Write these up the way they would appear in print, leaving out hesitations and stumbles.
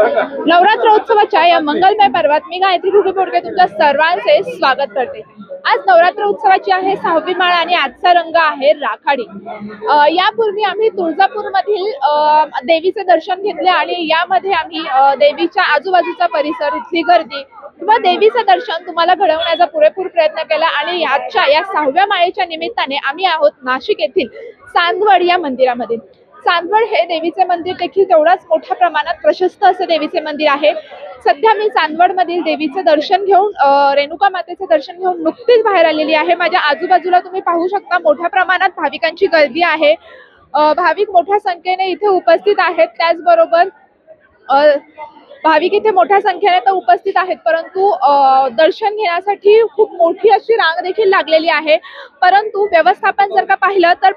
नवरात्रोत्सवाच्या या मंगलमय पर्वात मी गायत्री घुगे बोडके तुमच्या सर्वांचे स्वागत करते। आज नवरात्र उत्सवाची आहे 6वी माळ आणि आजचा रंग आहे राखाडी। यापूर्वी आम्ही तुळजापूर मधील देवीचे दर्शन घेतले आणि यामध्ये आम्ही देवीच्या आजूबाजूचा परिसर, इथली गर्दी किंवा देवीचे दर्शन तुम्हाला घडवण्याचा पुरेपूर प्रयत्न केला आणि आजच्या या 6व्या माळेच्या निमित्ताने आम्ही आहोत नाशिक येथील चांदवड या मंदिरामध्ये। चांदवड हे देवीचे मंदिर देखील तेवढाच मोठ्या प्रमाणात प्रशस्त असे देवीचे मंदिर आहे। सध्या मी चांदवड मधील देवीचे दर्शन घेऊन रेणुका मातेचे दर्शन घेऊन नुकतीच बाहेर आलेली आहे। माझ्या आजूबाजूला तुम्ही पाहू शकता मोठ्या प्रमाणात भाविकांची गर्दी आहे। भाविक मोठ्या संख्येने इथे उपस्थित आहेत। त्याचबरोबर भाविक इथे मोठ्या संख्येने तर उपस्थित आहेत, परंतु दर्शन घेण्यासाठी खूप मोठी अशी रांग देखील लागलेली आहे। परंतु व्यवस्थापन जर का पाहिलं तर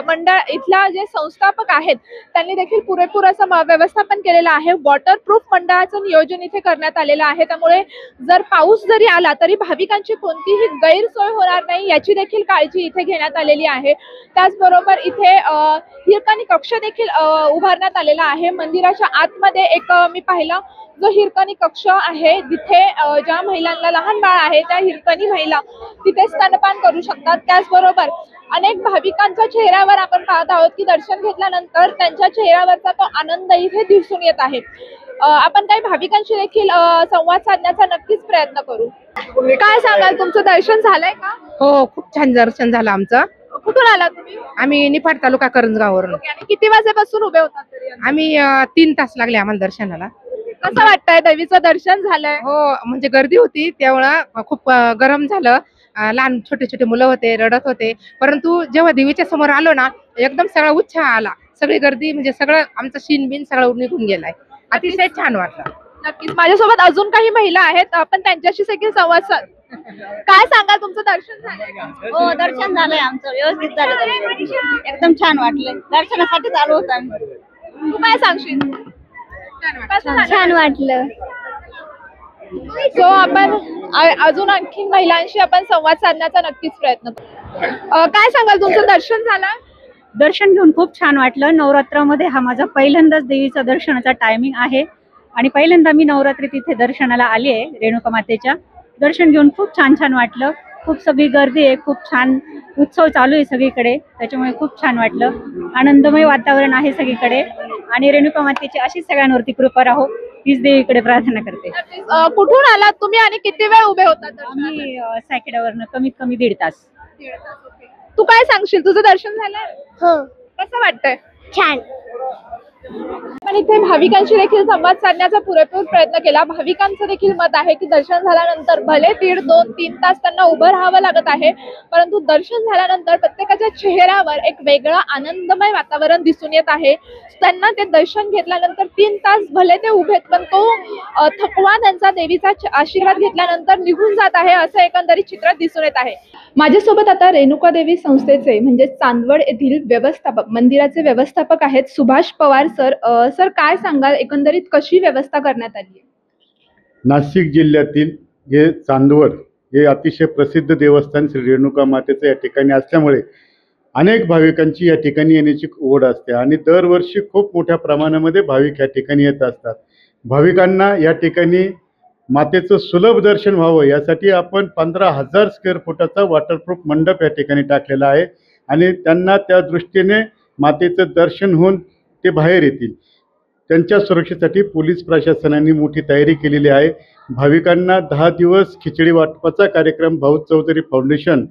मंडळ इथला जे संस्थापक आहेत त्यांनी देखील पुरेपूर असं व्यवस्थापन केलेलं आहे। वॉटरप्रूफ मंडळाचं नियोजन इथे करण्यात आलेलं आहे, त्यामुळे जर पाऊस जरी आला तरी भाविकांची कोणतीही गैरसोय होणार नाही याची देखील काळजी इथे घेण्यात आलेली आहे। त्याचबरोबर इथे हिरकणी कक्ष देखील उभारण्यात आलेला आहे। मंदिराच्या आतमध्ये एक मी पाहिलं जो हिरकणी कक्ष आहे, तिथे ज्या महिलांना लहान बाळ आहे त्या हिरकणी महिला तिथे स्तनपान करू शकतात। त्याचबरोबर अनेक भाविकांच्या चेहऱ्यावर आपण पाहत आहोत की दर्शन घेतल्यानंतर त्यांच्या चेहऱ्यावरचा तो आनंद इथे दिसून येत आहे। आपण काही भाविकांशी देखील संवाद साधण्याचा नक्कीच प्रयत्न करू। काय सांगाल, तुमचं दर्शन झालंय का? हो, खूप छान दर्शन झालं आमचं। कुठून आला तुम्ही? आम्ही निफाड तालुका करंजगाववरून। आणि किती वाजेपासून उभे होतात तरी? आम्ही 3 तास लागले आम्हाला दर्शनाला। कसं वाटतंय, देवीचं दर्शन झालंय? हो, म्हणजे गर्दी होती त्यावेळेला खूप गरम झालं। लहान छोटे छोटे मुलं होते, रडत होते, परंतु जेव्हा देवीच्या समोर आलो ना एकदम सगळा उत्साह आला। सगळी गर्दी म्हणजे सगळं आमचं शीन बिन सगळं निघून गेलाय। अतिशय छान वाटलं। नक्कीच माझ्यासोबत अजून काही महिला आहेत, आपण त्यांच्याशी देखील संवाद साध। काय सांगा, तुमचं दर्शन झालंय का? हो, दर्शन झालंय आमचं, व्यवस्थित झालं दर्शन, एकदम छान वाटलं। दर्शनासाठी चालू होतं आम्ही। तू काय सांगशील? छान वाटलं। सो आपण अजून आणखी महिलांशी आपण संवाद साधण्याचा नक्कीच प्रयत्न करू। काय सांगाल, तुमचं दर्शन झालं? दर्शन घेऊन खूप छान वाटलं। नवरात्रामध्ये हा माझा पहिल्यांदाच देवीचा दर्शनाचा टायमिंग आहे आणि पहिल्यांदा मी नवरात्रीत इथे दर्शनाला आली आहे रेणुका मातेच्या। दर्शन घेऊन खूप छान वाटलं। खूप सगळी गर्दी आहे, खूप छान उत्सव चालू आहे सगळीकडे, त्याच्यामुळे खूप छान वाटलं। आनंदमय वातावरण आहे सगळीकडे आणि रेणुका मातेची अशीच सगळ्यांवरती कृपा राहो तीच देवीकडे प्रार्थना करते। कुठून आलात तुम्ही आणि किती वेळ उभे होतात? आम्ही सायकेडावरनं कमीत कमी 1.5 तास। तू काय सांगशील, तुझं दर्शन झालंय? हो, कसं वाटतंय? छान। पण इथे भाविकांशी देखील संवाद साधण्याचा पुरेपूर प्रयत्न केला। भाविकांचं देखील मत आहे की दर्शन झाल्यानंतर भले 1.5, 2, 3 तास त्यांना उभं राहावं लागत आहे, परंतु दर्शन झाल्यानंतर प्रत्येकाच्या चेहऱ्यावर एक वेगळं आनंदमय वातावरण दिसून येत आहे। त्यांना ते दर्शन घेतल्यानंतर 3 तास भले ते उभेत, पण तो थकवा त्यांचा देवीचा आशीर्वाद घेतल्यानंतर निघून जात आहे, असं एकंदरीत चित्र दिसून येत आहे। माझ्यासोबत आता रेणुका देवी संस्थेचे म्हणजे चांदवड येथील व्यवस्थापक, मंदिराचे व्यवस्थापक आहेत सुभाष पवार सर। सर, काय सांगाल, एकंदरीत कशी व्यवस्था करण्यात आली आहे? नाशिक जिल्ह्यातील हे चांदवड हे अतिशय प्रसिद्ध देवस्थान श्री रेणुका मातेचं या ठिकाणी असल्यामुळे अनेक भाविकांची या ठिकाणी येण्याची ओढ असते आणि दरवर्षी खूप मोठ्या प्रमाणामध्ये भाविक या ठिकाणी येत असतात। भाविकांना या ठिकाणी मातेचं सुलभ दर्शन व्हावं यासाठी आपण 15,000 स्क्वेअर फुटाचा वॉटरप्रूफ मंडप या ठिकाणी टाकलेला आहे आणि त्यांना त्या दृष्टीने मातेचं दर्शन होऊन ते बाहेर येतील। त्यांच्या सुरक्षेसाठी पोलीस प्रशासनाने मोठी तयारी केलेली आहे। भाविकांना 10 दिवस खिचडी वाटपाचा कार्यक्रम भाऊ चौधरी फाउंडेशन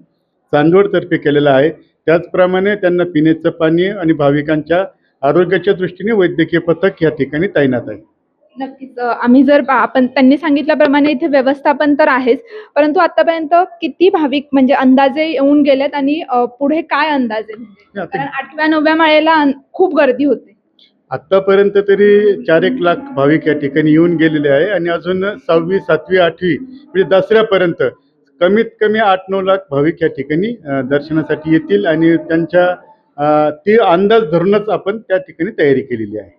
चांदवडतर्फे केलेला आहे। त्याचप्रमाणे त्यांना पिण्याचं पाणी आणि भाविकांच्या आरोग्याच्या दृष्टीने वैद्यकीय पथक या ठिकाणी तैनात आहे। नक्कीच आम्ही जर आपण त्यांनी सांगितल्याप्रमाणे इथे व्यवस्थापन तर आहेच, परंतु आतापर्यंत किती भाविक म्हणजे अंदाजे येऊन गेलेत आणि पुढे काय अंदाजे? कारण 8व्या 9व्या माळेला खूप गर्दी होते। आतापर्यंत तरी 4-1 लाख भाविक या ठिकाणी येऊन गेलेले आहे आणि अजून 6वी 7वी 8वी म्हणजे दसऱ्यापर्यंत कमीत कमी 8-9 लाख भाविक या ठिकाणी दर्शनासाठी येतील आणि त्यांच्या ती अंदाज धरूनच आपण त्या ठिकाणी तयारी केलेली आहे।